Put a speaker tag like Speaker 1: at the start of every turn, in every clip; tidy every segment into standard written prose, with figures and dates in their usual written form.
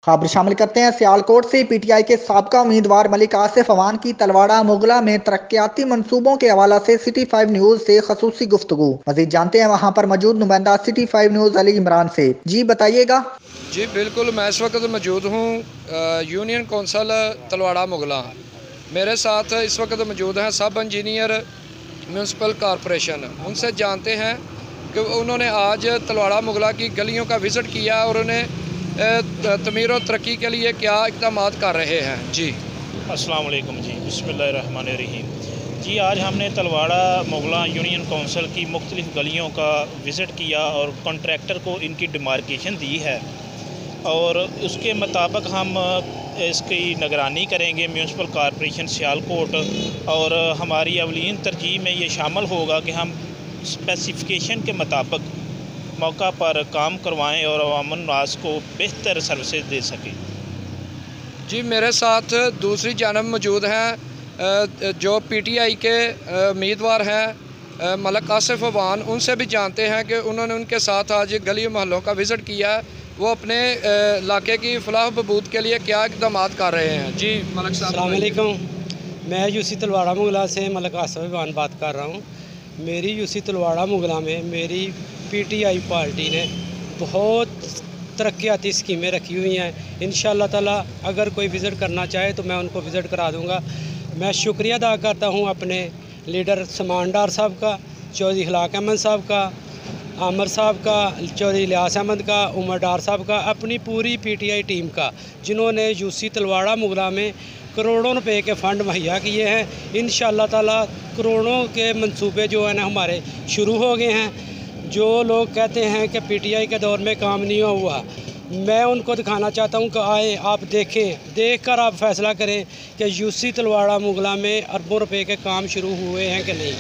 Speaker 1: खबर शामिल करते हैं सियालकोट से। पीटीआई के साबका उम्मीदवार मलिक आसिफ अवान की तलवाड़ा मुगला में तरक्याती मंसूबों के हवाला से सिटी 5 न्यूज से खसूसी गुफ्तगू। मजीद जानते हैं वहां पर मौजूद नुमाइंदा सिटी 5 न्यूज अली इमरान से। जी बताइएगा।
Speaker 2: जी बिल्कुल, मैं इस वक्त मौजूद हूँ यूनियन कौंसल तलवाड़ा मुगला। मेरे साथ इस वक्त मौजूद हैं सब इंजीनियर म्यूनसिपल कॉरपोरेशन। उनसे जानते हैं कि उन्होंने आज तलवाड़ा मुगला की गलियों का विज़िट किया और उन्हें तमीर और तरक्की के लिए क्या इक़दाम कर रहे हैं। जी
Speaker 3: अस्सलाम वालेकुम जी, बिस्मिल्लाहिर्रहमानिर्रहीम। जी आज हमने तलवाड़ा मुगला यूनियन कौंसिल की मुख्तलिफ़ गलियों का विज़िट किया और कॉन्ट्रैक्टर को इनकी डिमार्केशन दी है और उसके मुताबिक हम इसकी निगरानी करेंगे म्यूनसिपल कॉरपोरेशन सियालकोट। और हमारी अवलीन तरजीह में ये शामिल होगा कि हम स्पेसिफिकेशन के मुताबिक मौका पर काम करवाएं और अवाम नास को बेहतर सर्विसेज दे सकें।
Speaker 2: जी मेरे साथ दूसरी जानब मौजूद हैं जो पीटीआई के उम्मीदवार हैं मलिक आसिफ अवान। उनसे भी जानते हैं कि उन्होंने उनके साथ आज गली मोहल्लों का विज़िट किया, वो अपने इलाके की फलाह बहबूद के लिए क्या इक़दाम कर रहे हैं। जी मलिक साहब।
Speaker 4: अस्सलाम वालेकुम, मैं यूसी तलवाड़ा मुगला से मलिक आसिफ अवान बात कर रहा हूँ। मेरी यूसी तलवाड़ा मुगला में मेरी पीटीआई पार्टी ने बहुत तरक्याती स्कीमें रखी हुई हैं। इंशाअल्लाह ताला अगर कोई विज़िट करना चाहे तो मैं उनको विज़िट करा दूँगा। मैं शुक्रिया अदा करता हूँ अपने लीडर समान डार साहब का, चौधरी इखलाक अहमद साहब का, आमर साहब का, चौधरी इलियास अहमद का, उमर डार साहब का, अपनी पूरी पीटीआई टीम का, जिन्होंने यूसी तलवाड़ा मुगला में करोड़ों रुपए के फ़ंड मुहैया किए हैं। इंशाअल्लाह ताला करोड़ों के मंसूबे जो है ना हमारे शुरू हो गए हैं। जो लोग कहते हैं कि पीटीआई के दौर में काम नहीं हुआ, मैं उनको दिखाना चाहता हूं कि आए आप देखें, देखकर आप फैसला करें कि यूसी तलवाड़ा मुगला में अरबों रुपए के काम शुरू हुए हैं कि नहीं।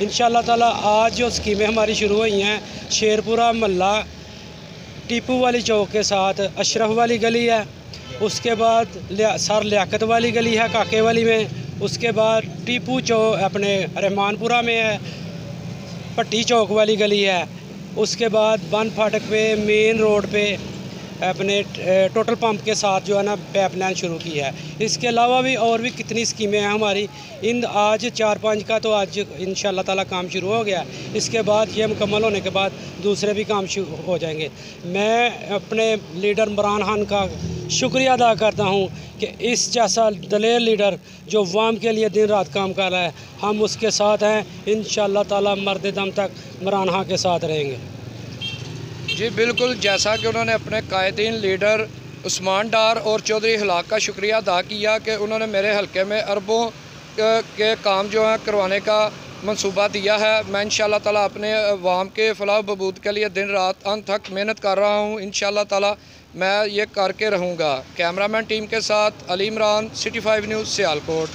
Speaker 4: इंशाअल्लाह ताला आज जो स्कीमें हमारी शुरू हुई हैं, शेरपुरा महल्ला टीपू वाली चौक के साथ अशरफ वाली गली है, उसके बाद सर लियाकत वाली गली है काके वाली में, उसके बाद टीपू चौक अपने रहमानपुरा में है, पट्टी चौक वाली गली है, उसके बाद बन फाटक पे मेन रोड पे अपने टोटल पंप के साथ जो है ना पाइपलाइन शुरू की है। इसके अलावा भी और भी कितनी स्कीमें हैं हमारी। इन आज 4-5 का तो आज इंशाअल्लाह ताला काम शुरू हो गया। इसके बाद ये मुकम्मल होने के बाद दूसरे भी काम शुरू हो जाएंगे। मैं अपने लीडर इमरान खान का शुक्रिया अदा करता हूँ कि इस जैसा दलेर लीडर जो वाम के लिए दिन रात काम कर रहा है, हम उसके साथ हैं। इंशाअल्लाह ताला मर्द दम तक इमरान खान के साथ रहेंगे।
Speaker 2: जी बिल्कुल, जैसा कि उन्होंने अपने कायदीन लीडर उस्मान डार और चौधरी इखलाक का शुक्रिया अदा किया कि उन्होंने मेरे हलके में अरबों के काम जो है करवाने का मंसूबा दिया है। मैं इंशाअल्लाह ताला अपने अवाम के फलाह बहबूद के लिए दिन रात अंत तक मेहनत कर रहा हूँ। इंशाअल्लाह ताला मैं ये करके रहूँगा। कैमरामैन टीम के साथ अली इमरान, सिटी 5 न्यूज़ सियालकोट।